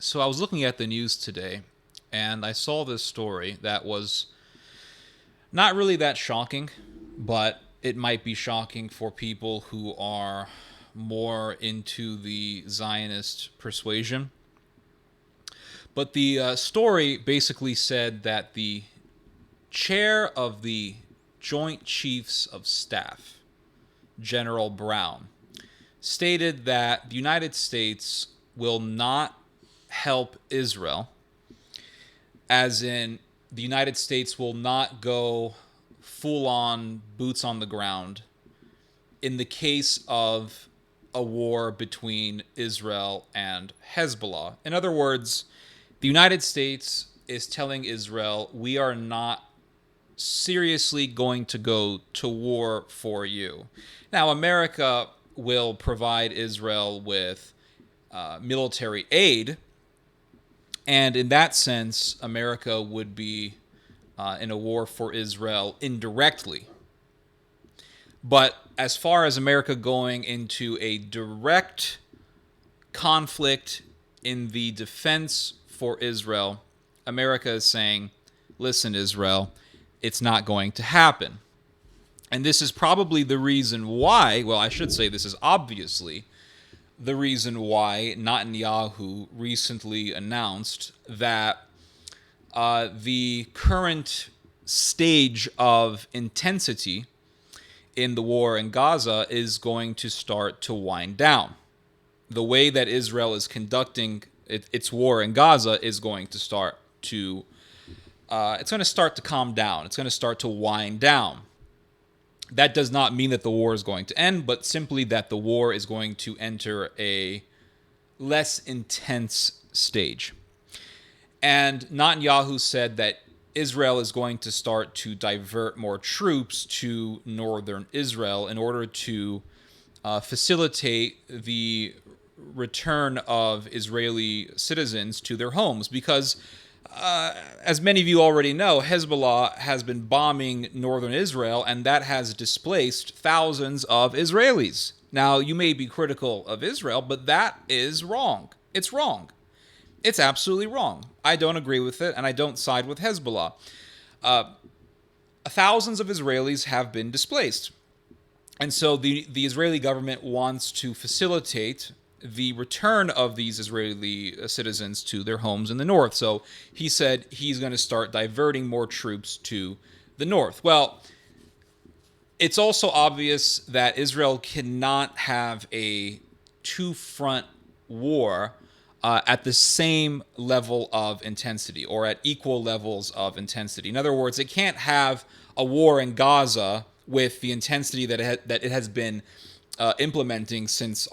So I was looking at the news today, and I saw this story that was not really that shocking, but it might be shocking for people who are more into the Zionist persuasion. But the story basically said that the chair of the Joint Chiefs of Staff, General Brown, stated that the United States will not help Israel, as in the United States will not go full-on boots on the ground in the case of a war between Israel and Hezbollah. In other words, the United States is telling Israel, we are not seriously going to go to war for you. Now, America will provide Israel with military aid, and in that sense, America would be in a war for Israel indirectly. But as far as America going into a direct conflict in the defense for Israel, America is saying, listen, Israel, it's not going to happen. And this is probably the reason why, well, I should say this is obviously the reason why Netanyahu recently announced that the current stage of intensity in the war in Gaza is going to start to wind down. The way that Israel is conducting its war in Gaza is going to start to calm down. It's going to start to wind down. That does not mean that the war is going to end, but simply that the war is going to enter a less intense stage. And Netanyahu said that Israel is going to start to divert more troops to northern Israel in order to facilitate the return of Israeli citizens to their homes, because as many of you already know, Hezbollah has been bombing northern Israel, and that has displaced thousands of Israelis. Now, you may be critical of Israel, but that is wrong. It's wrong. It's absolutely wrong. I don't agree with it, and I don't side with Hezbollah. Thousands of Israelis have been displaced. And so the Israeli government wants to facilitate the return of these Israeli citizens to their homes in the north. So he said he's going to start diverting more troops to the north. Well, it's also obvious that Israel cannot have a two-front war at the same level of intensity or at equal levels of intensity. In other words, it can't have a war in Gaza with the intensity that it has been implementing since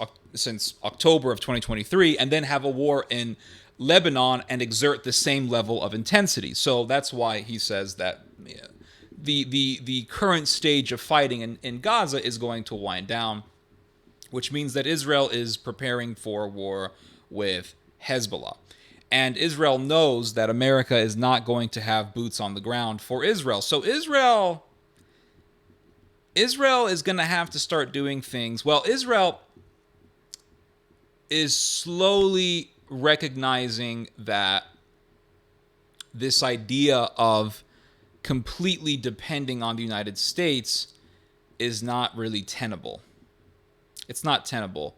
October of 2023, and then have a war in Lebanon and exert the same level of intensity. So that's why he says that the current stage of fighting in Gaza is going to wind down, which means that Israel is preparing for war with Hezbollah. And Israel knows that America is not going to have boots on the ground for Israel. So Israel is going to have to start doing things. Well, Israel is slowly recognizing that this idea of completely depending on the United States is not really tenable. It's not tenable.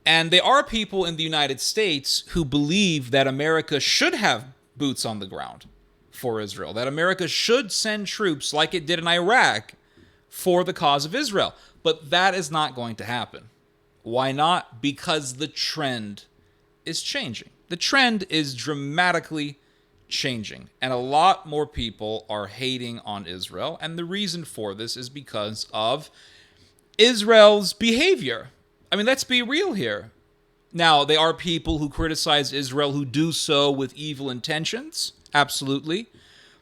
And there are people in the United States who believe that America should have boots on the ground for Israel, that America should send troops like it did in Iraq for the cause of Israel. But that is not going to happen. Why not? Because the trend is changing. The trend is dramatically changing. And a lot more people are hating on Israel. And the reason for this is because of Israel's behavior. I mean, let's be real here. Now, there are people who criticize Israel who do so with evil intentions. Absolutely.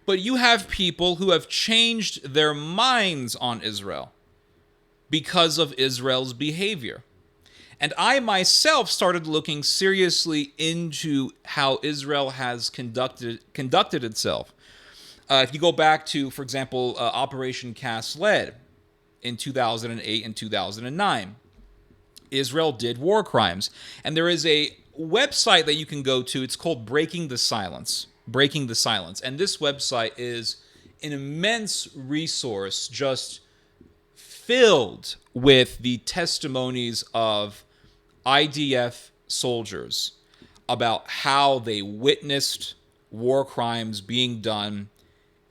But you have people who have changed their minds on Israel because of Israel's behavior. And I myself started looking seriously into how Israel has conducted itself. If you go back to, for example, Operation Cast Lead in 2008 and 2009, Israel did war crimes. And there is a website that you can go to. It's called Breaking the Silence. Breaking the Silence. And this website is an immense resource, just filled with the testimonies of IDF soldiers about how they witnessed war crimes being done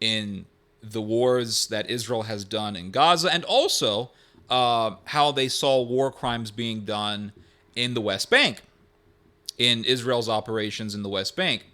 in the wars that Israel has done in Gaza, and also how they saw war crimes being done in the West Bank, in Israel's operations in the West Bank.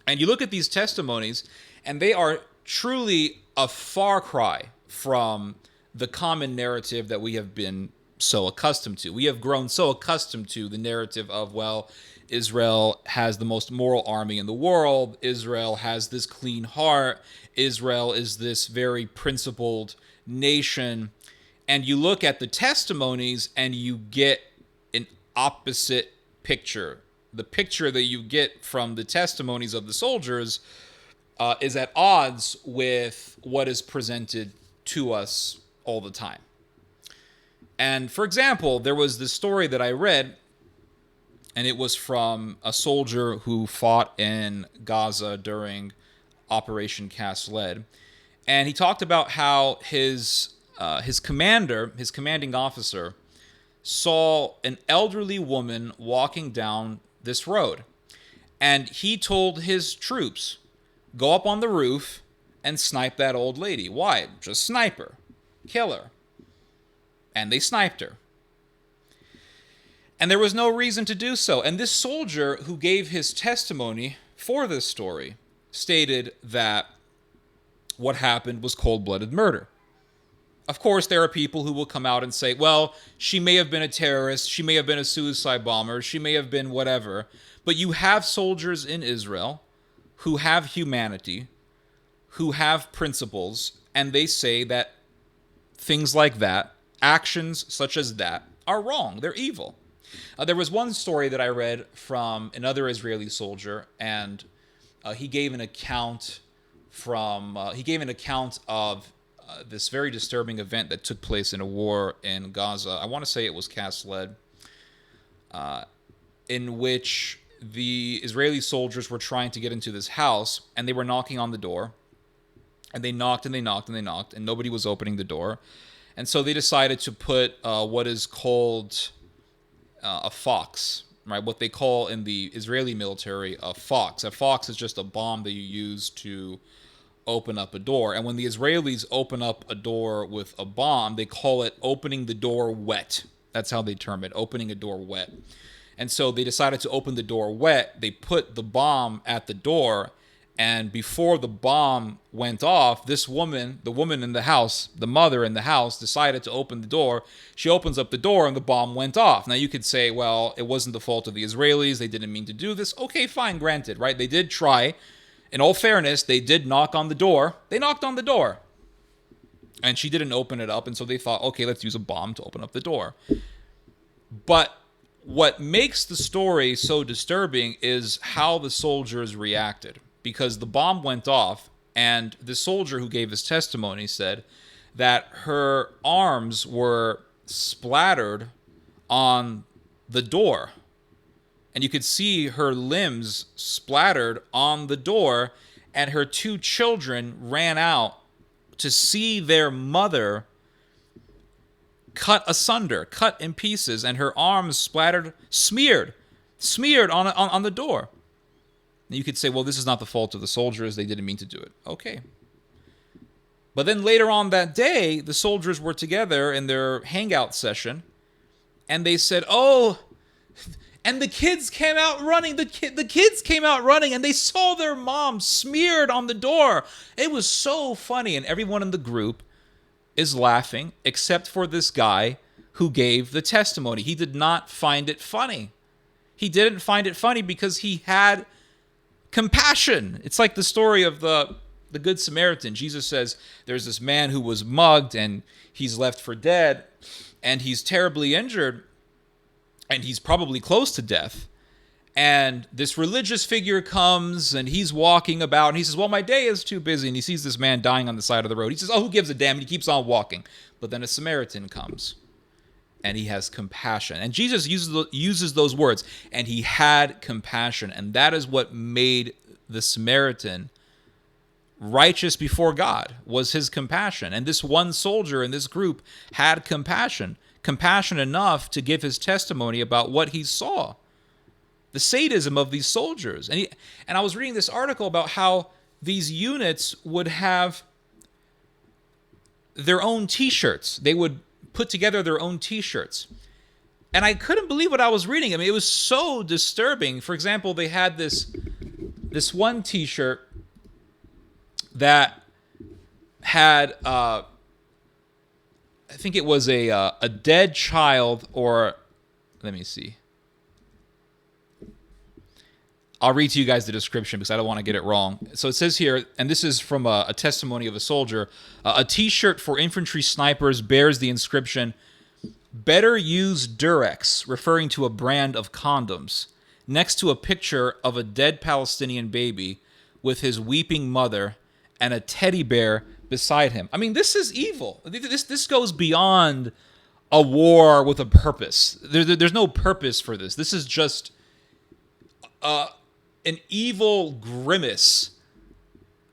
And you look at these testimonies, and they are truly a far cry from the common narrative that we have been so accustomed to. We have grown so accustomed to the narrative of, well, Israel has the most moral army in the world. Israel has this clean heart. Israel is this very principled nation. And you look at the testimonies and you get an opposite picture. The picture that you get from the testimonies of the soldiers is at odds with what is presented to us all the time. And for example, there was this story that I read, and it was from a soldier who fought in Gaza during Operation Cast Lead. And he talked about how his commanding officer, saw an elderly woman walking down this road. And he told his troops, go up on the roof and snipe that old lady. Why? Just snipe her. Kill her. And they sniped her. And there was no reason to do so. And this soldier who gave his testimony for this story stated that what happened was cold-blooded murder. Of course, there are people who will come out and say, well, she may have been a terrorist, she may have been a suicide bomber, she may have been whatever. But you have soldiers in Israel who have humanity, who have principles, and they say that things like that, actions such as that, are wrong. They're evil. There was one story that I read from another Israeli soldier, and he gave an account of this very disturbing event that took place in a war in Gaza. I want to say it was Cast Lead, in which the Israeli soldiers were trying to get into this house, and they were knocking on the door, and they knocked and they knocked and they knocked, and nobody was opening the door. And so they decided to put what is called a fox, right? What they call in the Israeli military a fox. A fox is just a bomb that you use to open up a door. And when the Israelis open up a door with a bomb, they call it opening the door wet. That's how they term it, opening a door wet. And so they decided to open the door wet. They put the bomb at the door, and before the bomb went off, this woman, the woman in the house, the mother in the house, decided to open the door. She opens up the door and the bomb went off. Now you could say, well, it wasn't the fault of the Israelis. They didn't mean to do this. Okay, fine, granted, right? They did try. In all fairness, they did knock on the door. They knocked on the door. And she didn't open it up, and so they thought, okay, let's use a bomb to open up the door. But what makes the story so disturbing is how the soldiers reacted. Because the bomb went off, and the soldier who gave his testimony said that her arms were splattered on the door. And you could see her limbs splattered on the door, and her two children ran out to see their mother cut asunder, cut in pieces, and her arms splattered, smeared on the door. You could say, well, this is not the fault of the soldiers. They didn't mean to do it. Okay. But then later on that day, the soldiers were together in their hangout session, and they said, oh, and the kids came out running. The kids came out running, and they saw their mom smeared on the door. It was so funny, and everyone in the group is laughing, except for this guy who gave the testimony. He did not find it funny. He didn't find it funny because he had compassion. It's like the story of the Good Samaritan. Jesus says there's this man who was mugged and he's left for dead and he's terribly injured and he's probably close to death. And this religious figure comes and he's walking about and he says, well, my day is too busy. And he sees this man dying on the side of the road. He says, oh, who gives a damn? And he keeps on walking. But then a Samaritan comes and he has compassion. And Jesus uses those words, and he had compassion. And that is what made the Samaritan righteous before God, was his compassion. And this one soldier in this group had compassion enough to give his testimony about what he saw, the sadism of these soldiers. And I was reading this article about how these units would have their own T-shirts. They would put together their own T-shirts. And I couldn't believe what I was reading. I mean, it was so disturbing. For example, they had this one T-shirt that had, I think it was a dead child, or let me see. I'll read to you guys the description because I don't want to get it wrong. So it says here, and this is from a testimony of a soldier, a T-shirt for infantry snipers bears the inscription, "Better use Durex," referring to a brand of condoms, next to a picture of a dead Palestinian baby with his weeping mother and a teddy bear beside him. I mean, this is evil. This goes beyond a war with a purpose. There's no purpose for this. This is just an evil grimace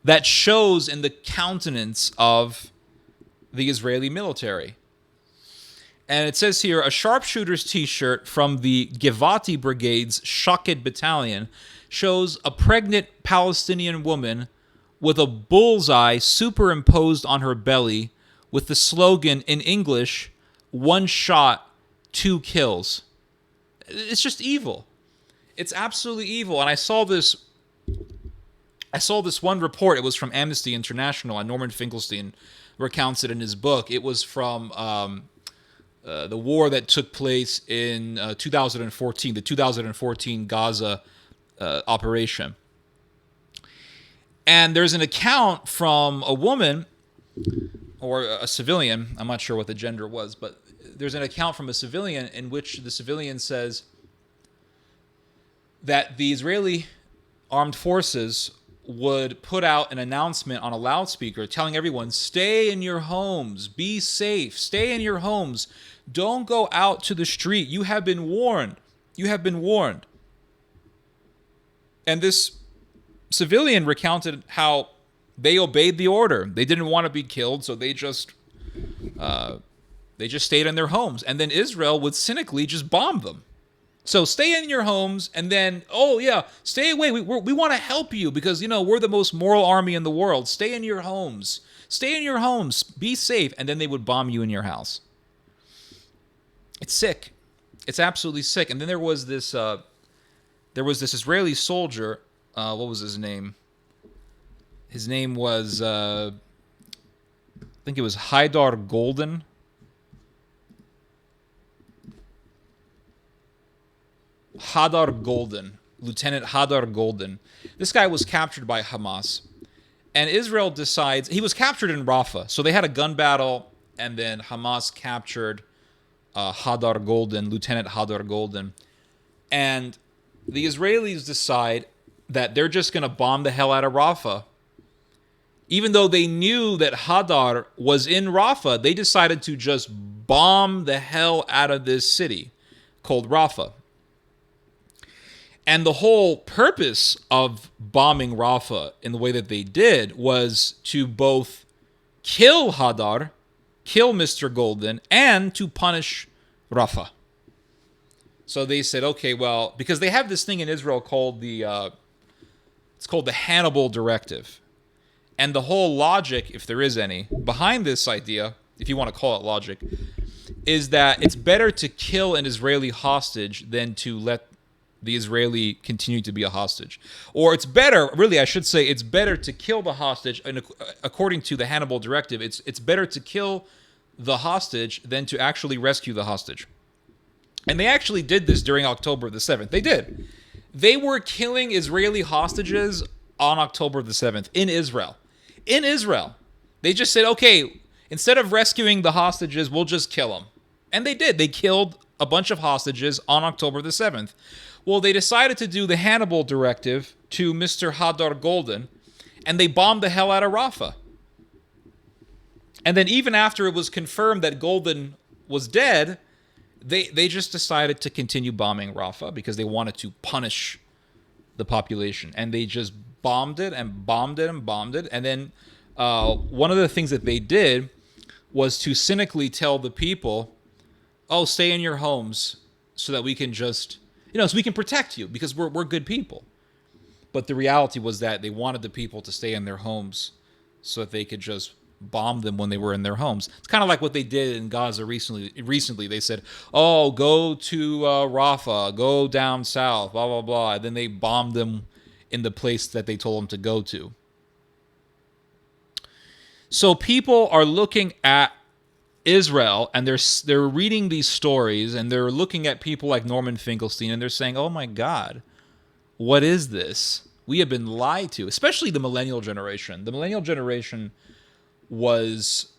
that shows in the countenance of the Israeli military. And it says here, a sharpshooter's T-shirt from the Givati Brigade's Shaked Battalion shows a pregnant Palestinian woman with a bullseye superimposed on her belly with the slogan in English, "One shot, 2 kills." It's just evil. It's absolutely evil. And I saw this one report. It was from Amnesty International, and Norman Finkelstein recounts it in his book. It was from the war that took place in 2014, the 2014 Gaza operation. And there's an account from a woman, or a civilian, I'm not sure what the gender was, but there's an account from a civilian in which the civilian says that the Israeli armed forces would put out an announcement on a loudspeaker telling everyone, stay in your homes, be safe, stay in your homes, don't go out to the street, you have been warned, you have been warned. And this civilian recounted how they obeyed the order. They didn't want to be killed, so they just stayed in their homes. And then Israel would cynically just bomb them. So stay in your homes, and then, oh yeah, stay away. We want to help you because, you know, we're the most moral army in the world. Stay in your homes. Stay in your homes. Be safe. And then they would bomb you in your house. It's sick. It's absolutely sick. And then there was this Israeli soldier. What was his name? His name was, I think it was Haidar Golden. Lieutenant Hadar Golden. This guy was captured by Hamas. And Israel decides, he was captured in Rafah. So they had a gun battle, and then Hamas captured Hadar Golden, Lieutenant Hadar Golden. And the Israelis decide that they're just going to bomb the hell out of Rafah. Even though they knew that Hadar was in Rafah, they decided to just bomb the hell out of this city called Rafah. And the whole purpose of bombing Rafah in the way that they did was to both kill Hadar, kill Mr. Golden, and to punish Rafah. So they said, okay, well, because they have this thing in Israel called it's called the Hannibal Directive. And the whole logic, if there is any, behind this idea, if you want to call it logic, is that it's better to kill an Israeli hostage than to let the Israeli continue to be a hostage. Or it's better, really, I should say, it's better to kill the hostage, and according to the Hannibal Directive, it's better to kill the hostage than to actually rescue the hostage. And they actually did this during October the 7th. They did. They were killing Israeli hostages on October the 7th in Israel. In Israel. They just said, okay, instead of rescuing the hostages, we'll just kill them. And they did. They killed a bunch of hostages on October the 7th. Well, they decided to do the Hannibal Directive to Mr. Hadar Golden, and they bombed the hell out of Rafah. And then even after it was confirmed that Golden was dead, They just decided to continue bombing Rafah because they wanted to punish the population, and they just bombed it and bombed it and bombed it. And then one of the things that they did was to cynically tell the people, "Oh, stay in your homes so that we can just, so we can protect you because we're good people." But the reality was that they wanted the people to stay in their homes so that they could just bomb them when they were in their homes. It's kind of like what they did in Gaza recently. They said, "Oh, go to Rafah, go down south, blah, blah, blah." And then they bombed them in the place that they told them to go to. So people are looking at Israel, and they're reading these stories, and they're looking at people like Norman Finkelstein, and they're saying, "Oh my God, what is this? We have been lied to," especially the millennial generation. The millennial generation was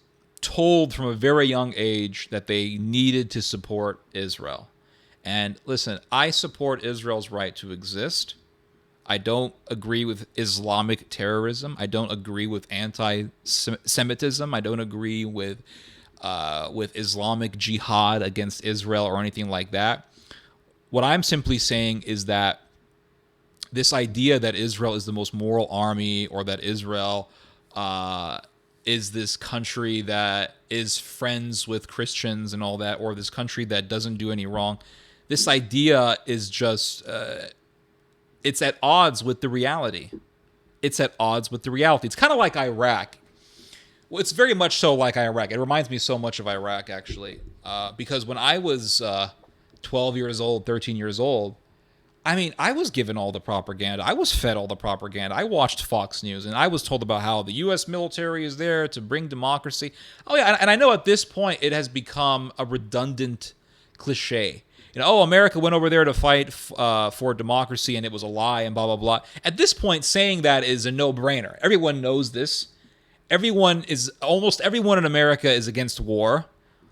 told from a very young age that they needed to support Israel. And listen, I support Israel's right to exist. I don't agree with Islamic terrorism. I don't agree with anti-Semitism. I don't agree with Islamic jihad against Israel or anything like that. What I'm simply saying is that this idea that Israel is the most moral army, or that Israel is this country that is friends with Christians and all that, or this country that doesn't do any wrong, this idea is just, it's at odds with the reality. It's at odds with the reality. It's kind of like Iraq. Well, it's very much so like Iraq. It reminds me so much of Iraq, actually, because when I was 12 years old, 13 years old, I was given all the propaganda. I was fed all the propaganda. I watched Fox News, and I was told about how the U.S. military is there to bring democracy. Oh, yeah, and I know at this point it has become a redundant cliche. America went over there to fight for democracy, and it was a lie, and blah, blah, blah. At this point, saying that is a no-brainer. Everyone knows this. Almost everyone in America is against war.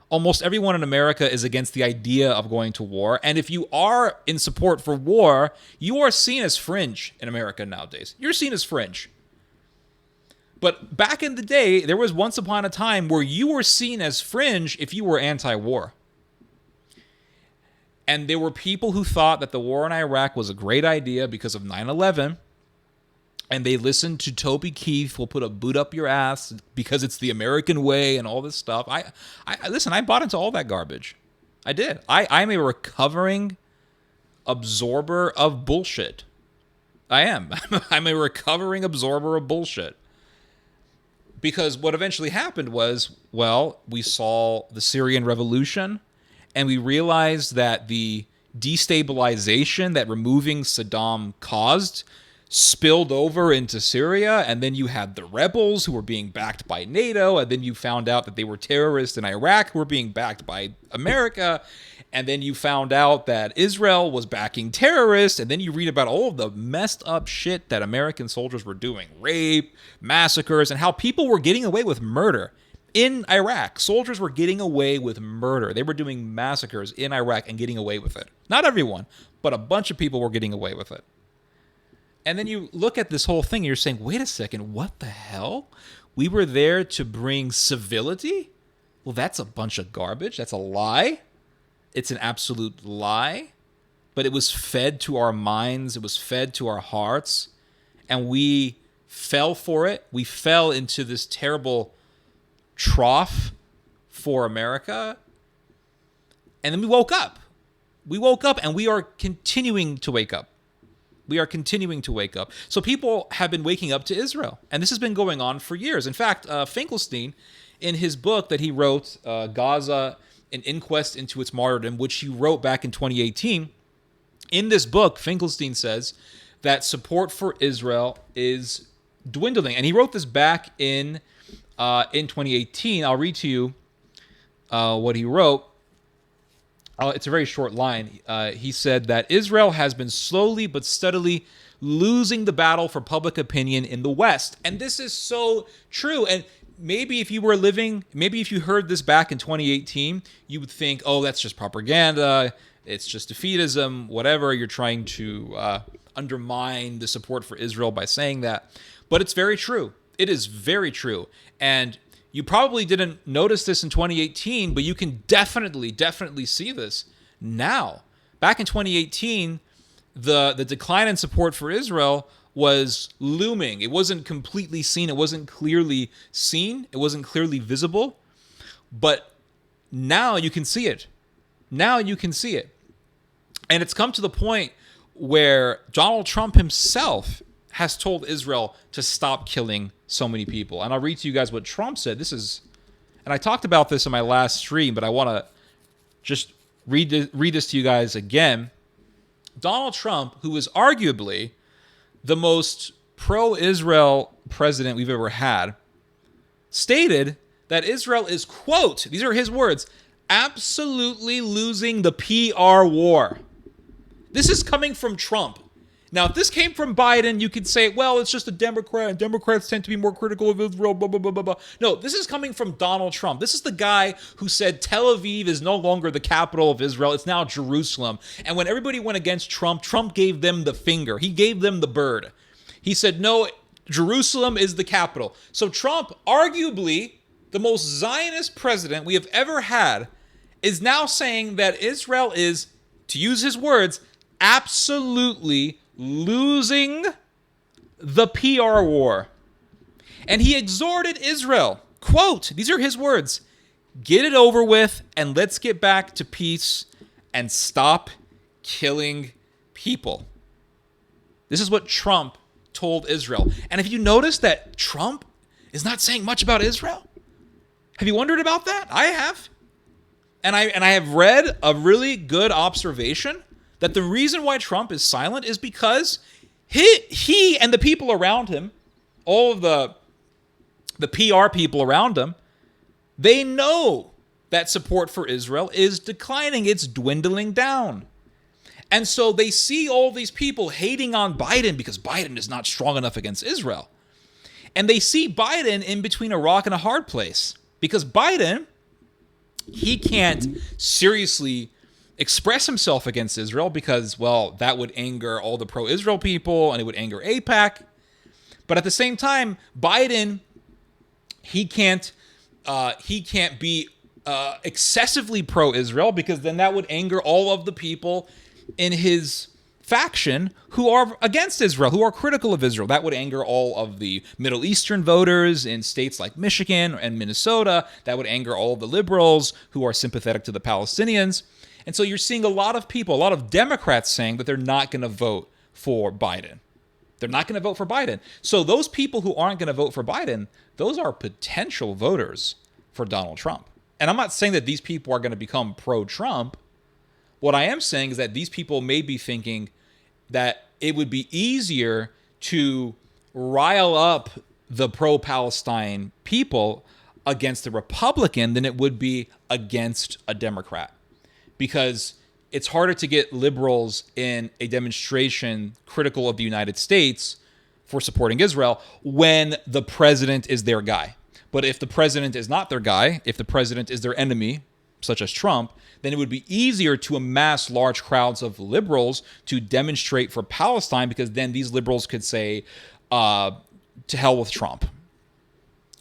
Almost everyone in America is against the idea of going to war. And if you are in support for war, you are seen as fringe in America nowadays. You're seen as fringe. But back in the day, there was once upon a time where you were seen as fringe if you were anti-war. And there were people who thought that the war in Iraq was a great idea because of 9/11. And they listened to Toby Keith, "Will put a boot up your ass because it's the American way," and all this stuff. Listen, I bought into all that garbage. I did. I'm a recovering absorber of bullshit. I am. I'm a recovering absorber of bullshit. Because what eventually happened was, we saw the Syrian revolution, and we realized that the destabilization that removing Saddam caused spilled over into Syria, and then you had the rebels who were being backed by NATO, and then you found out that they were terrorists in Iraq who were being backed by America, and then you found out that Israel was backing terrorists, and then you read about all of the messed up shit that American soldiers were doing, rape, massacres, and how people were getting away with murder. In Iraq, soldiers were getting away with murder. They were doing massacres in Iraq and getting away with it. Not everyone, but a bunch of people were getting away with it. And then you look at this whole thing and you're saying, wait a second, what the hell? We were there to bring civility? Well, that's a bunch of garbage. That's a lie. It's an absolute lie. But it was fed to our minds. It was fed to our hearts. And we fell for it. We fell into this terrible trough for America. And then we woke up. We woke up, and we are continuing to wake up. We are continuing to wake up. So people have been waking up to Israel, and this has been going on for years. In fact, Finkelstein, in his book that he wrote, Gaza, An Inquest into Its Martyrdom, which he wrote back in 2018, in this book, Finkelstein says that support for Israel is dwindling. And he wrote this back in 2018. I'll read to you what he wrote. It's a very short line. He said that Israel has been slowly but steadily losing the battle for public opinion in the West. And this is so true. And maybe if you heard this back in 2018, you would think, oh, that's just propaganda. It's just defeatism, whatever. You're trying to undermine the support for Israel by saying that. But it's very true. It is very true. And You probably didn't notice this in 2018, but you can definitely see this now. Back in 2018, the decline in support for Israel was looming. It wasn't completely seen. It wasn't clearly seen. It wasn't clearly visible. But now you can see it. Now you can see it. And it's come to the point where Donald Trump himself has told Israel to stop killing so many people. And I'll read to you guys what Trump said. And I talked about this in my last stream, but I want to just read this to you guys again. Donald Trump, who is arguably the most pro-Israel president we've ever had, stated that Israel is, quote, these are his words, absolutely losing the PR war. This is coming from Trump. Now, if this came from Biden, you could say, well, it's just a Democrat, and Democrats tend to be more critical of Israel, blah, blah, blah, blah, blah. No, this is coming from Donald Trump. This is the guy who said Tel Aviv is no longer the capital of Israel. It's now Jerusalem. And when everybody went against Trump, Trump gave them the finger. He gave them the bird. He said, no, Jerusalem is the capital. So Trump, arguably the most Zionist president we have ever had, is now saying that Israel is, to use his words, absolutely losing the PR war. And he exhorted Israel, quote, these are his words, get it over with and let's get back to peace and stop killing people. This is what Trump told Israel. And if you notice that Trump is not saying much about Israel, have you wondered about that? I have. And I have read a really good observation that the reason why Trump is silent is because he and the people around him, all of the PR people around him, they know that support for Israel is declining. It's dwindling down. And so they see all these people hating on Biden because Biden is not strong enough against Israel. And they see Biden in between a rock and a hard place because Biden, he can't seriously express himself against Israel because, well, that would anger all the pro-Israel people and it would anger AIPAC. But at the same time, Biden, he can't be excessively pro-Israel because then that would anger all of the people in his faction who are against Israel, who are critical of Israel. That would anger all of the Middle Eastern voters in states like Michigan and Minnesota. That would anger all of the liberals who are sympathetic to the Palestinians. And so you're seeing a lot of people, a lot of Democrats saying that they're not going to vote for Biden. They're not going to vote for Biden. So those people who aren't going to vote for Biden, those are potential voters for Donald Trump. And I'm not saying that these people are going to become pro-Trump. What I am saying is that these people may be thinking that it would be easier to rile up the pro-Palestine people against a Republican than it would be against a Democrat. Because it's harder to get liberals in a demonstration critical of the United States for supporting Israel when the president is their guy. But if the president is not their guy, if the president is their enemy, such as Trump, then it would be easier to amass large crowds of liberals to demonstrate for Palestine because then these liberals could say, to hell with Trump.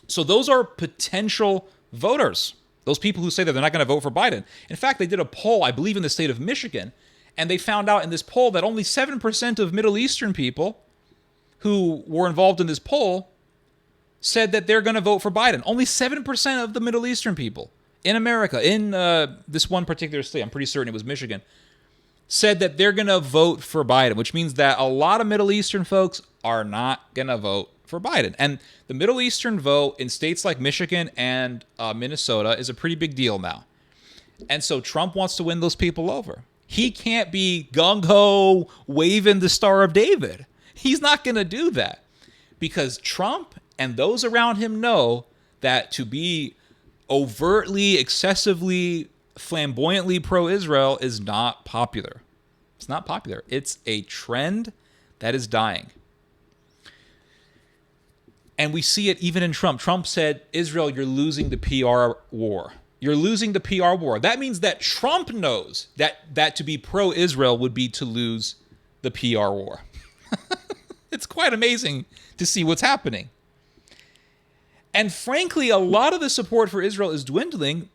So those are potential voters. Those people who say that they're not going to vote for Biden. In fact, they did a poll, I believe, in the state of Michigan, and they found out in this poll that only 7% of Middle Eastern people who were involved in this poll said that they're going to vote for Biden. Only 7% of the Middle Eastern people in America, in this one particular state, I'm pretty certain it was Michigan, said that they're going to vote for Biden, which means that a lot of Middle Eastern folks are not going to vote for Biden. And the Middle Eastern vote in states like Michigan and Minnesota is a pretty big deal now. And so Trump wants to win those people over. He can't be gung-ho waving the Star of David. He's not going to do that because Trump and those around him know that to be overtly, excessively, flamboyantly pro-Israel is not popular. It's not popular. It's a trend that is dying. And we see it even in Trump. Trump said, Israel, you're losing the PR war. You're losing the PR war. That means that Trump knows that to be pro-Israel would be to lose the PR war. It's quite amazing to see what's happening. And frankly, a lot of the support for Israel is dwindling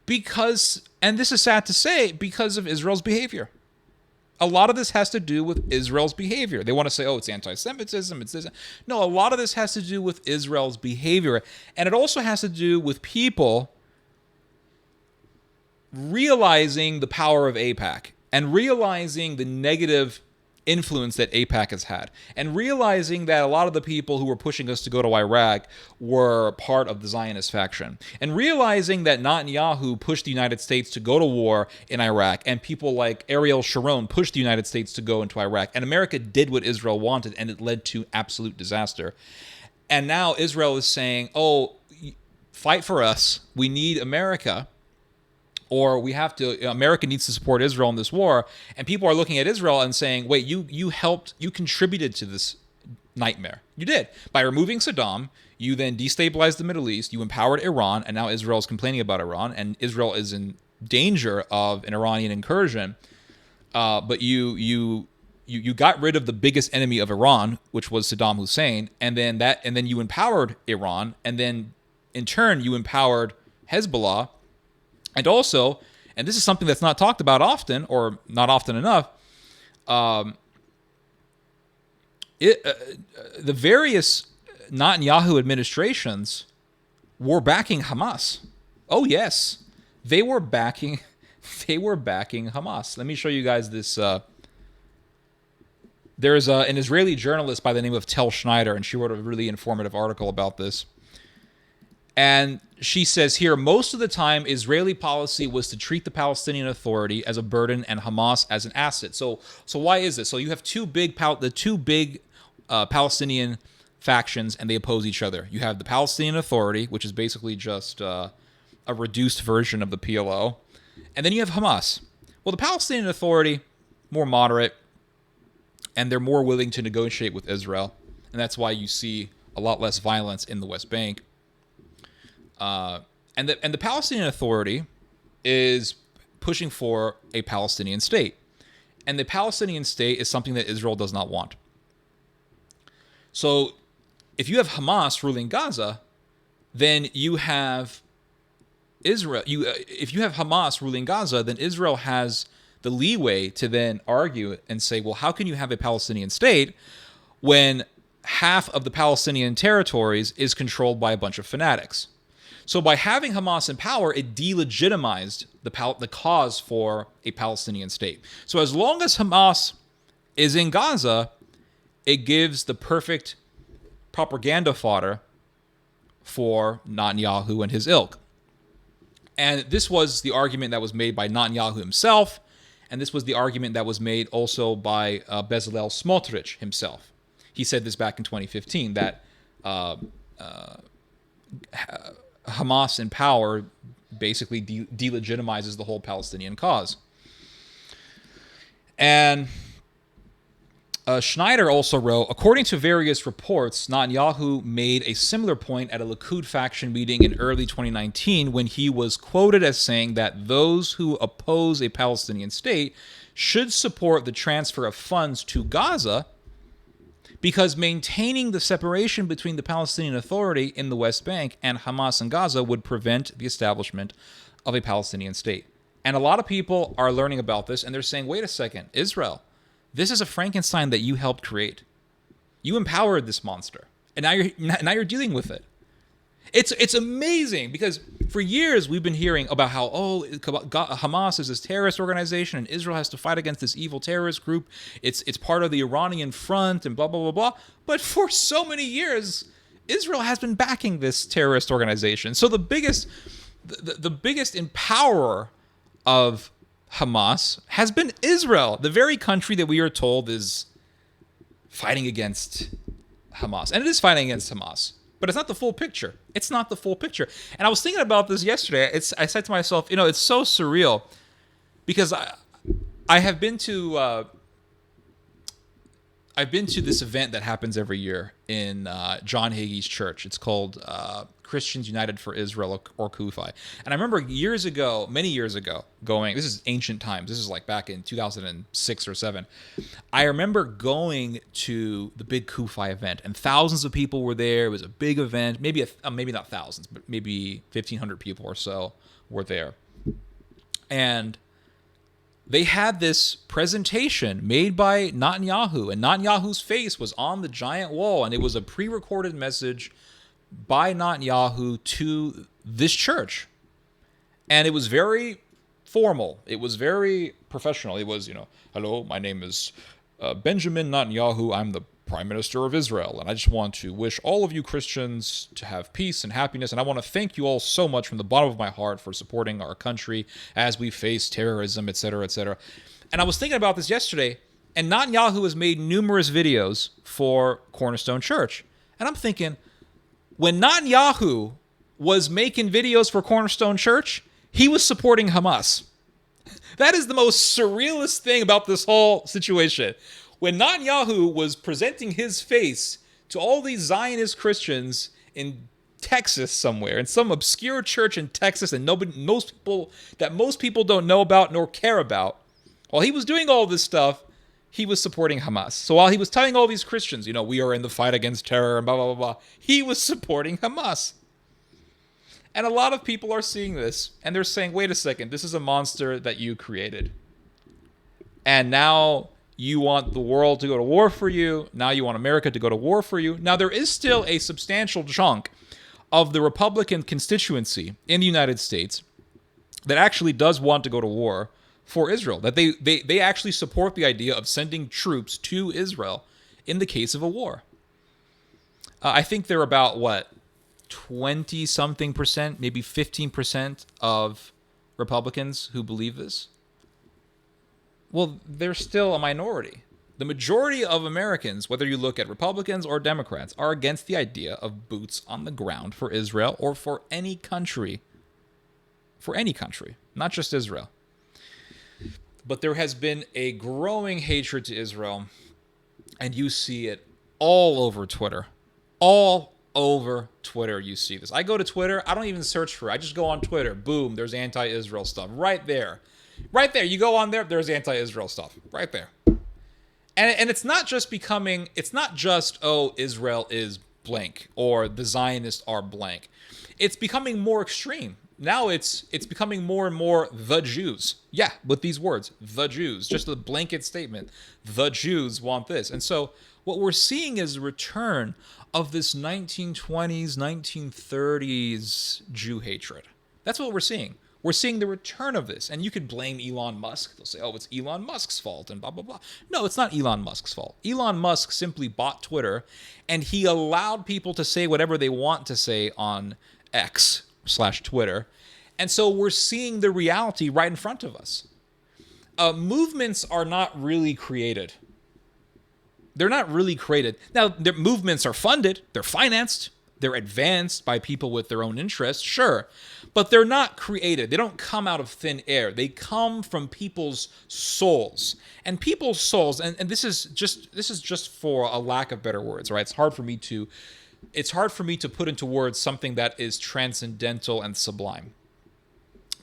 because, and this is sad to say, because of Israel's behavior. A lot of this has to do with Israel's behavior. They want to say, oh, it's anti-Semitism, it's this. No, a lot of this has to do with Israel's behavior. And it also has to do with people realizing the power of AIPAC and realizing the negative influence that AIPAC has had, and realizing that a lot of the people who were pushing us to go to Iraq were part of the Zionist faction, and realizing that Netanyahu pushed the United States to go to war in Iraq, and people like Ariel Sharon pushed the United States to go into Iraq, and America did what Israel wanted, and it led to absolute disaster. And now Israel is saying, oh, fight for us, we need America, or we have to, America needs to support Israel in this war. And people are looking at Israel and saying, wait, you helped, you contributed to this nightmare. You did. By removing Saddam, you then destabilized the Middle East, you empowered Iran, and now Israel is complaining about Iran, and Israel is in danger of an Iranian incursion. But you got rid of the biggest enemy of Iran, which was Saddam Hussein, and then you empowered Iran, and then in turn you empowered Hezbollah. And also, and this is something that's not talked about often, or not often enough, the various Netanyahu administrations were backing Hamas. Oh yes, they were backing Hamas. Let me show you guys this. There's an Israeli journalist by the name of Tel Schneider, and she wrote a really informative article about this. And she says here, most of the time, Israeli policy was to treat the Palestinian Authority as a burden and Hamas as an asset. So why is this? So you have the two big Palestinian factions, and they oppose each other. You have the Palestinian Authority, which is basically just a reduced version of the PLO, and then you have Hamas. Well, the Palestinian Authority, more moderate, and they're more willing to negotiate with Israel, and that's why you see a lot less violence in the West Bank. And the Palestinian Authority is pushing for a Palestinian state. And the Palestinian state is something that Israel does not want. So if you have Hamas ruling Gaza, then you have Israel. If you have Hamas ruling Gaza, then Israel has the leeway to then argue and say, well, how can you have a Palestinian state when half of the Palestinian territories is controlled by a bunch of fanatics? So by having Hamas in power, it delegitimized the cause for a Palestinian state. So as long as Hamas is in Gaza, it gives the perfect propaganda fodder for Netanyahu and his ilk. And this was the argument that was made by Netanyahu himself, and this was the argument that was made also by Bezalel Smotrich himself. He said this back in 2015, that Hamas in power basically delegitimizes the whole Palestinian cause. And Schneider also wrote, according to various reports, Netanyahu made a similar point at a Likud faction meeting in early 2019 when he was quoted as saying that those who oppose a Palestinian state should support the transfer of funds to Gaza, because maintaining the separation between the Palestinian Authority in the West Bank and Hamas in Gaza would prevent the establishment of a Palestinian state. And a lot of people are learning about this, and they're saying, wait a second, Israel, this is a Frankenstein that you helped create. You empowered this monster, and now you're dealing with it. It's amazing, because for years we've been hearing about how, Hamas is this terrorist organization and Israel has to fight against this evil terrorist group. It's part of the Iranian front and blah, blah, blah, blah. But for so many years, Israel has been backing this terrorist organization. So the biggest empowerer of Hamas has been Israel, the very country that we are told is fighting against Hamas. And it is fighting against Hamas. But it's not the full picture. It's not the full picture. And I was thinking about this yesterday. I said to myself, it's so surreal, because I have been to I've been to this event that happens every year in John Hagee's church. It's called Christians United for Israel, or KUFI. And I remember many years ago, going, this is ancient times, this is like back in 2006 or 7. I remember going to the big KUFI event, and thousands of people were there. It was a big event, maybe not thousands, but maybe 1,500 people or so were there. And they had this presentation made by Netanyahu, and Netanyahu's face was on the giant wall, and it was a pre-recorded message by Netanyahu to this church. And it was very formal. It was very professional. It was, hello, my name is Benjamin Netanyahu. I'm the Prime Minister of Israel, and I just want to wish all of you Christians to have peace and happiness, and I want to thank you all so much from the bottom of my heart for supporting our country as we face terrorism, etc., etc. And I was thinking about this yesterday, and Netanyahu has made numerous videos for Cornerstone Church. And I'm thinking, when Netanyahu was making videos for Cornerstone Church, he was supporting Hamas. That is the most surrealist thing about this whole situation. When Netanyahu was presenting his face to all these Zionist Christians in Texas somewhere, in some obscure church in Texas that most people don't know about nor care about, while he was doing all this stuff, he was supporting Hamas. So while he was telling all these Christians, we are in the fight against terror and blah, blah, blah, blah, he was supporting Hamas. And a lot of people are seeing this, and they're saying, wait a second, this is a monster that you created. And now you want the world to go to war for you. Now you want America to go to war for you. Now there is still a substantial chunk of the Republican constituency in the United States that actually does want to go to war for Israel. That they actually support the idea of sending troops to Israel in the case of a war. I think they're about, 20-something percent, maybe 15% of Republicans who believe this. Well, they're still a minority. The majority of Americans, whether you look at Republicans or Democrats, are against the idea of boots on the ground for Israel or for any country. For any country, not just Israel. But there has been a growing hatred to Israel, and you see it all over Twitter. All over Twitter you see this. I go to Twitter, I don't even search for it. I just go on Twitter. Boom, there's anti-Israel stuff right there. Right there, you go on there, there's anti-Israel stuff. Right there. And it's not just, Israel is blank, or the Zionists are blank. It's becoming more extreme. Now it's becoming more and more the Jews. Yeah, with these words, the Jews. Just a blanket statement. The Jews want this. And so what we're seeing is a return of this 1920s, 1930s Jew hatred. That's what we're seeing. We're seeing the return of this. And you could blame Elon Musk. They'll say, it's Elon Musk's fault and blah, blah, blah. No, it's not Elon Musk's fault. Elon Musk simply bought Twitter, and he allowed people to say whatever they want to say on X/Twitter. And so we're seeing the reality right in front of us. Movements are not really created. They're not really created. Now, their movements are funded. They're financed. They're advanced by people with their own interests, sure. But they're not created. They don't come out of thin air. They come from people's souls. And people's souls, and this is just for a lack of better words, right? It's hard for me to put into words something that is transcendental and sublime.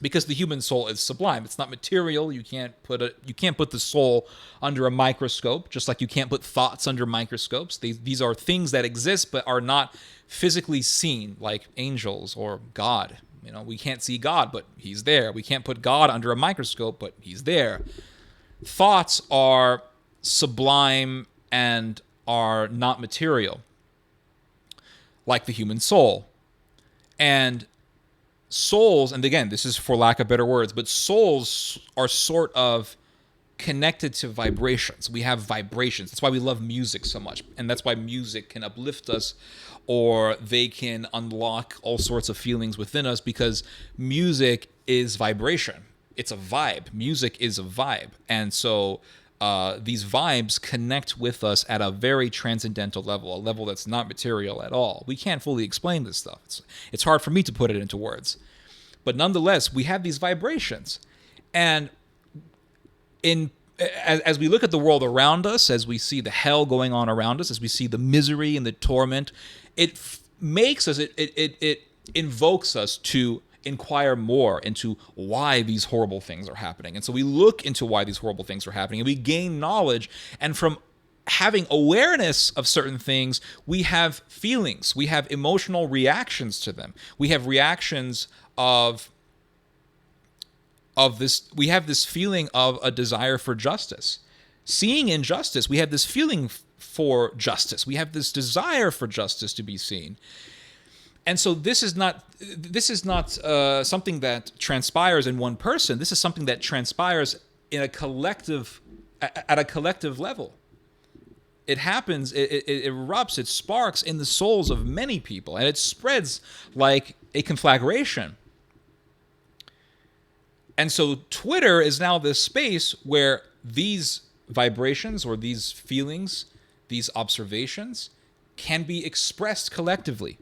Because the human soul is sublime. It's not material. You can't put the soul under a microscope, just like you can't put thoughts under microscopes. These are things that exist but are not physically seen, like angels or God. We can't see God, but he's there. We can't put God under a microscope, but he's there. Thoughts are sublime and are not material, like the human soul. And souls, and again, this is for lack of better words, but souls are sort of connected to vibrations. We have vibrations. That's why we love music so much. And that's why music can uplift us, or they can unlock all sorts of feelings within us, because music is vibration. It's a vibe. Music is a vibe. And so these vibes connect with us at a very transcendental level, a level that's not material at all. We can't fully explain this stuff. It's hard for me to put it into words. But nonetheless, we have these vibrations. And in as we look at the world around us, as we see the hell going on around us, as we see the misery and the torment, it makes us, it invokes us to inquire more into why these horrible things are happening. And so we look into why these horrible things are happening, and we gain knowledge. And from having awareness of certain things, we have feelings, we have emotional reactions to them. We have reactions of this, we have this feeling of a desire for justice. Seeing injustice, we have this feeling for justice. We have this desire for justice to be seen. And so this is not something that transpires in one person. This is something that transpires in a collective, at a collective level. It happens, it erupts, it sparks in the souls of many people, and it spreads like a conflagration. And so Twitter is now this space where these vibrations or these feelings, these observations, can be expressed collectively.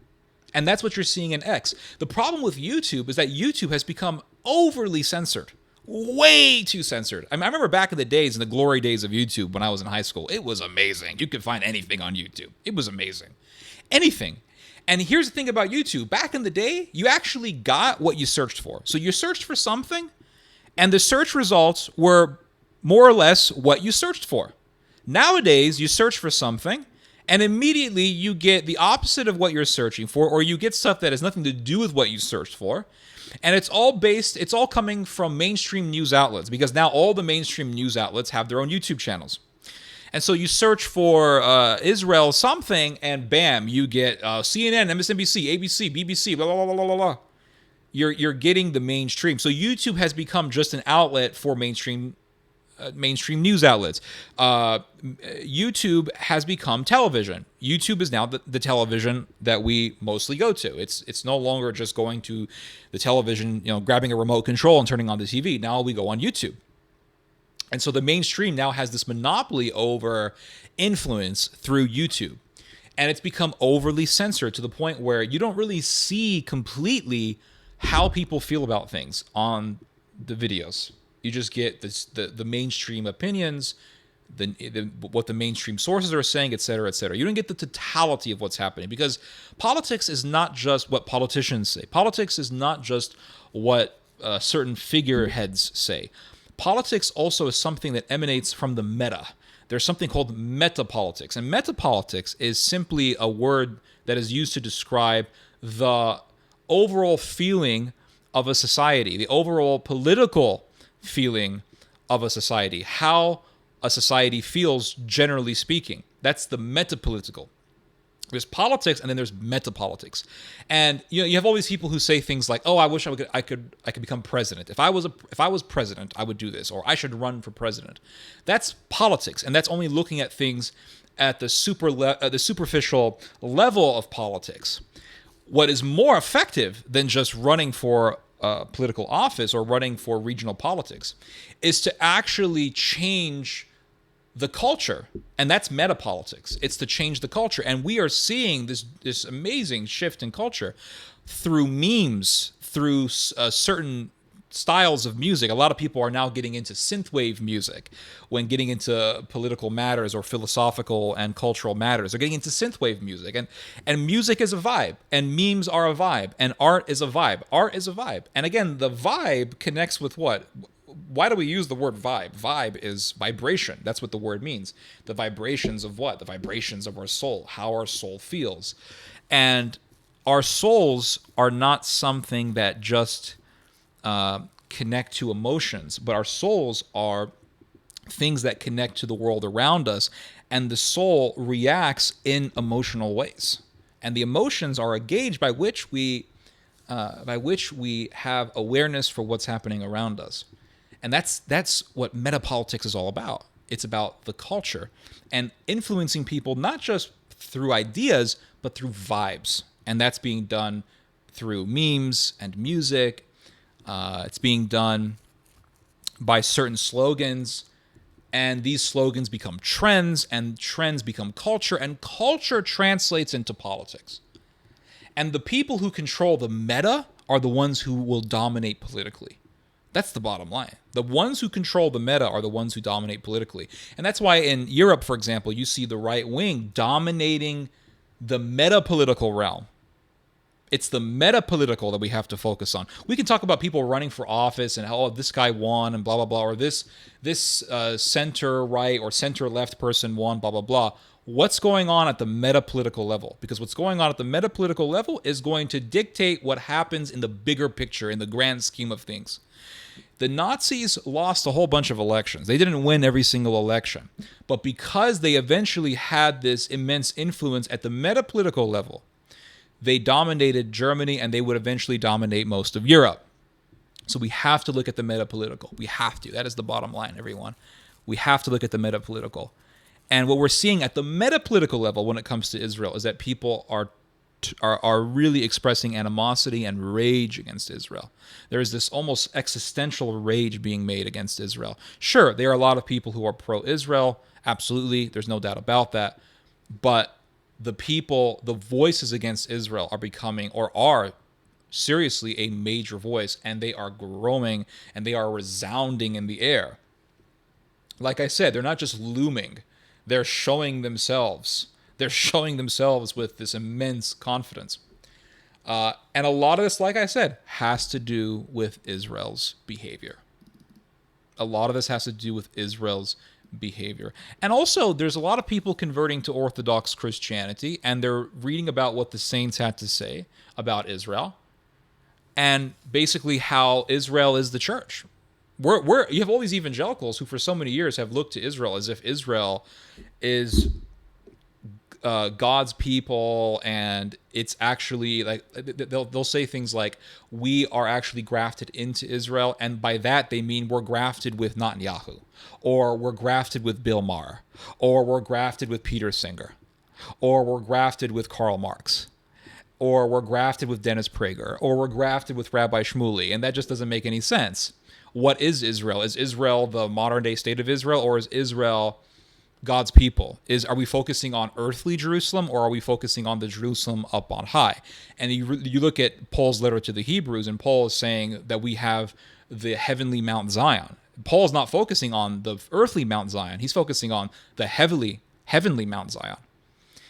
And that's what you're seeing in X. The problem with YouTube is that YouTube has become overly censored. Way too censored. I remember back in the days, in the glory days of YouTube when I was in high school, it was amazing. You could find anything on YouTube. It was amazing. Anything. And here's the thing about YouTube. Back in the day, you actually got what you searched for. So you searched for something, and the search results were more or less what you searched for. Nowadays, you search for something, and immediately you get the opposite of what you're searching for, or you get stuff that has nothing to do with what you searched for. And it's all coming from mainstream news outlets, because now all the mainstream news outlets have their own YouTube channels. And so you search for Israel something, and bam, you get CNN, MSNBC, ABC, BBC, blah, blah, blah, blah, blah, blah. You're getting the mainstream. So YouTube has become just an outlet for mainstream news outlets. YouTube has become television. YouTube is now the television that we mostly go to. It's no longer just going to the television, grabbing a remote control and turning on the TV. Now we go on YouTube. And so the mainstream now has this monopoly over influence through YouTube. And it's become overly censored to the point where you don't really see completely how people feel about things on the videos. You just get the mainstream opinions, what the mainstream sources are saying, et cetera, et cetera. You don't get the totality of what's happening, because politics is not just what politicians say. Politics is not just what certain figureheads say. Politics also is something that emanates from the meta. There's something called metapolitics. And metapolitics is simply a word that is used to describe the overall feeling of a society, the overall political feeling of a society, how a society feels generally speaking. That's the metapolitical. There's politics, and then there's metapolitics. And you have all these people who say things like, "Oh, I wish I could become president. If I was president, I would do this," or "I should run for president." That's politics, and that's only looking at things at the superficial level of politics. What is more effective than just running for political office or running for regional politics is to actually change the culture, and that's metapolitics. It's to change the culture, and we are seeing this amazing shift in culture through memes, through certain styles of music. A lot of people are now getting into synthwave music when getting into political matters or philosophical and cultural matters. They're getting into synthwave music, and music is a vibe, and memes are a vibe, and art is a vibe. Art is a vibe. And again, the vibe connects with what? Why do we use the word vibe? Vibe is vibration. That's what the word means. The vibrations of what? The vibrations of our soul, how our soul feels. And our souls are not something that just connect to emotions, but our souls are things that connect to the world around us, and the soul reacts in emotional ways. And the emotions are a gauge by which we have awareness for what's happening around us. And that's what metapolitics is all about. It's about the culture and influencing people, not just through ideas, but through vibes. And that's being done through memes and music. It's being done by certain slogans, and these slogans become trends, and trends become culture, and culture translates into politics. And the people who control the meta are the ones who will dominate politically. That's the bottom line. The ones who control the meta are the ones who dominate politically. And that's why in Europe, for example, you see the right wing dominating the meta-political realm. It's the meta-political that we have to focus on. We can talk about people running for office and how this guy won and blah, blah, blah, or this center-right or center-left person won, blah, blah, blah. What's going on at the meta-political level? Because what's going on at the meta-political level is going to dictate what happens in the bigger picture, in the grand scheme of things. The Nazis lost a whole bunch of elections. They didn't win every single election. But because they eventually had this immense influence at the meta-political level, they dominated Germany and they would eventually dominate most of Europe. So we have to look at the meta-political. We have to. That is the bottom line, everyone. We have to look at the meta-political. And what we're seeing at the meta-political level when it comes to Israel is that people are really expressing animosity and rage against Israel. There is this almost existential rage being made against Israel. Sure, there are a lot of people who are pro-Israel. Absolutely, there's no doubt about that. But the people, the voices against Israel are becoming, or are seriously a major voice, and they are growing and they are resounding in the air. Like I said, they're not just looming. They're showing themselves. They're showing themselves with this immense confidence. And a lot of this, like I said, has to do with Israel's behavior. A lot of this has to do with Israel's behavior. And also, there's a lot of people converting to Orthodox Christianity, and they're reading about what the saints had to say about Israel, and basically how Israel is the church. You have all these evangelicals who for so many years have looked to Israel as if Israel is God's people, and it's actually like they'll say things like, we are actually grafted into Israel, and by that they mean we're grafted with Netanyahu, or we're grafted with Bill Maher, or we're grafted with Peter Singer, or we're grafted with Karl Marx, or we're grafted with Dennis Prager, or we're grafted with Rabbi Shmuley, and that just doesn't make any sense. What is Israel? Is Israel the modern day state of Israel, or is Israel God's people? Are we focusing on earthly Jerusalem, or are we focusing on the Jerusalem up on high? And you look at Paul's letter to the Hebrews, and Paul is saying that we have the heavenly Mount Zion. Paul is not focusing on the earthly Mount Zion. He's focusing on the heavenly Mount Zion.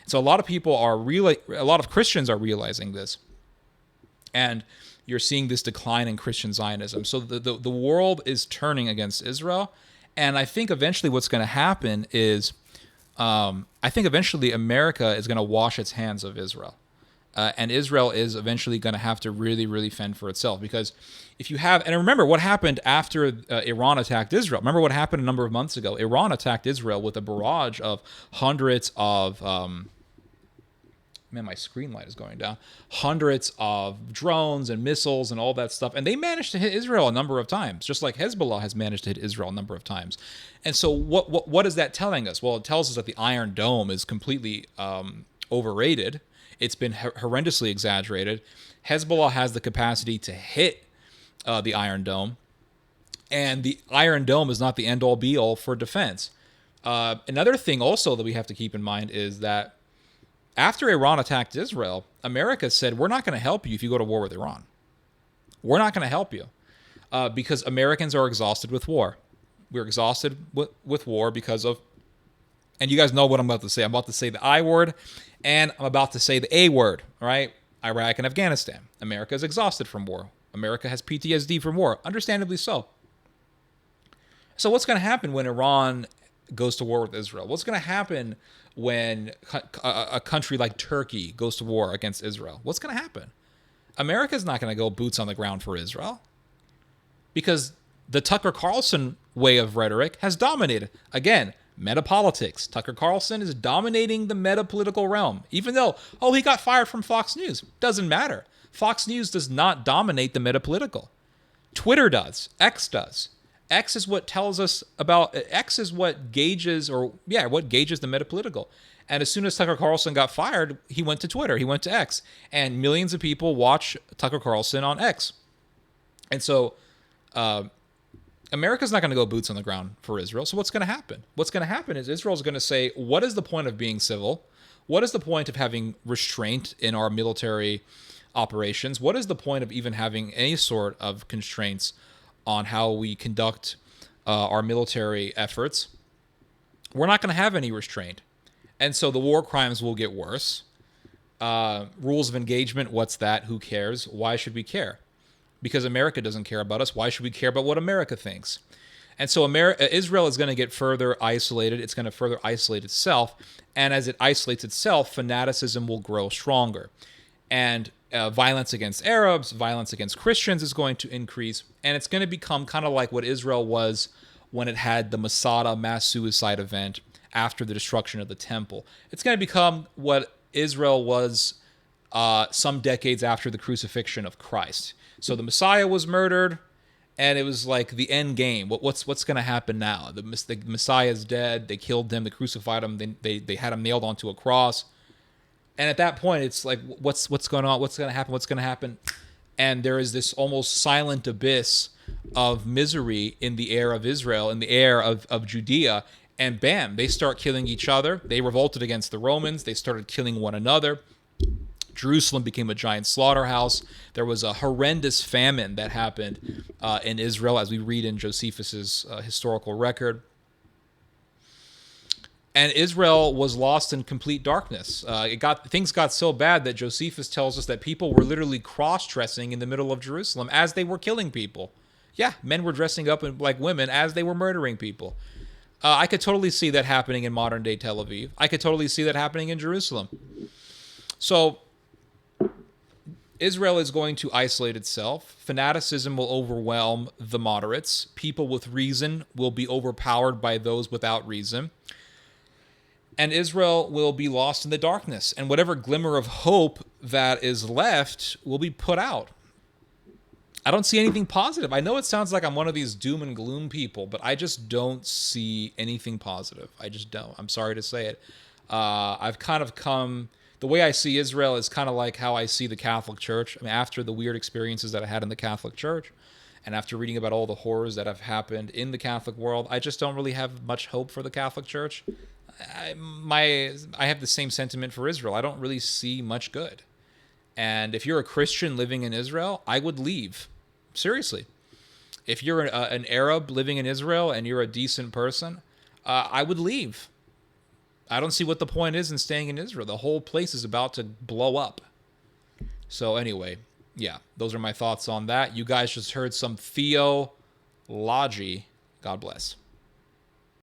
So a lot of Christians are realizing this. And you're seeing this decline in Christian Zionism. So the world is turning against Israel. And I think eventually what's going to happen is, America is going to wash its hands of Israel. And Israel is eventually going to have to really, really fend for itself. Because if you have, and remember what happened after Iran attacked Israel. Remember what happened a number of months ago. Iran attacked Israel with a barrage of hundreds of, man, my screen light is going down. Hundreds of drones and missiles and all that stuff. And they managed to hit Israel a number of times, just like Hezbollah has managed to hit Israel a number of times. And so what is that telling us? Well, it tells us that the Iron Dome is completely overrated. It's been horrendously exaggerated. Hezbollah has the capacity to hit the Iron Dome. And the Iron Dome is not the end-all be-all for defense. Another thing also that we have to keep in mind is that after Iran attacked Israel, America said, we're not going to help you if you go to war with Iran. We're not going to help you because Americans are exhausted with war. We're exhausted with war because of, and you guys know what I'm about to say. I'm about to say the I word, and I'm about to say the A word, right? Iraq and Afghanistan. America is exhausted from war. America has PTSD from war, understandably so. So what's going to happen when Iran goes to war with Israel? What's going to happen when a country like Turkey goes to war against Israel? What's going to happen? America's not going to go boots on the ground for Israel because the Tucker Carlson way of rhetoric has dominated. Again, metapolitics. Tucker Carlson is dominating the meta-political realm, even though, he got fired from Fox News. Doesn't matter. Fox News does not dominate the meta-political. Twitter does. X does. X is what tells us about, X is what gauges, what gauges the metapolitical. And as soon as Tucker Carlson got fired, he went to Twitter, he went to X, and millions of people watch Tucker Carlson on X. And so America's not going to go boots on the ground for Israel. So what's going to happen? What's going to happen is Israel's going to say, what is the point of being civil? What is the point of having restraint in our military operations? What is the point of even having any sort of constraints on how we conduct our military efforts, we're not going to have any restraint. And so the war crimes will get worse. Rules of engagement, what's that? Who cares? Why should we care? Because America doesn't care about us. Why should we care about what America thinks? And so Israel is going to get further isolated. It's going to further isolate itself. And as it isolates itself, fanaticism will grow stronger. And violence against Arabs, violence against Christians is going to increase. And it's going to become kind of like what Israel was when it had the Masada mass suicide event after the destruction of the temple. It's going to become what Israel was some decades after the crucifixion of Christ. So the Messiah was murdered, and it was like the end game. What's going to happen now? The Messiah is dead. They killed him. They crucified him. They had him nailed onto a cross. And at that point, it's like, what's going on? What's going to happen? What's going to happen? And there is this almost silent abyss of misery in the air of Israel, in the air of Judea. And bam, they start killing each other. They revolted against the Romans. They started killing one another. Jerusalem became a giant slaughterhouse. There was a horrendous famine that happened in Israel, as we read in Josephus's historical record. And Israel was lost in complete darkness. Things got so bad that Josephus tells us that people were literally cross-dressing in the middle of Jerusalem as they were killing people. Yeah, men were dressing up like women as they were murdering people. I could totally see that happening in modern-day Tel Aviv. I could totally see that happening in Jerusalem. So Israel is going to isolate itself. Fanaticism will overwhelm the moderates. People with reason will be overpowered by those without reason. And Israel will be lost in the darkness. And whatever glimmer of hope that is left will be put out. I don't see anything positive. I know it sounds like I'm one of these doom and gloom people, but I just don't see anything positive. I just don't. I'm sorry to say it. I've kind of come... The way I see Israel is kind of like how I see the Catholic Church. I mean, after the weird experiences that I had in the Catholic Church, and after reading about all the horrors that have happened in the Catholic world, I just don't really have much hope for the Catholic Church. I have the same sentiment for Israel. I don't really see much good. And if you're a Christian living in Israel, I would leave. Seriously. If you're an Arab living in Israel and you're a decent person, I would leave. I don't see what the point is in staying in Israel. The whole place is about to blow up. So anyway, yeah, those are my thoughts on that. You guys just heard some theology. God bless.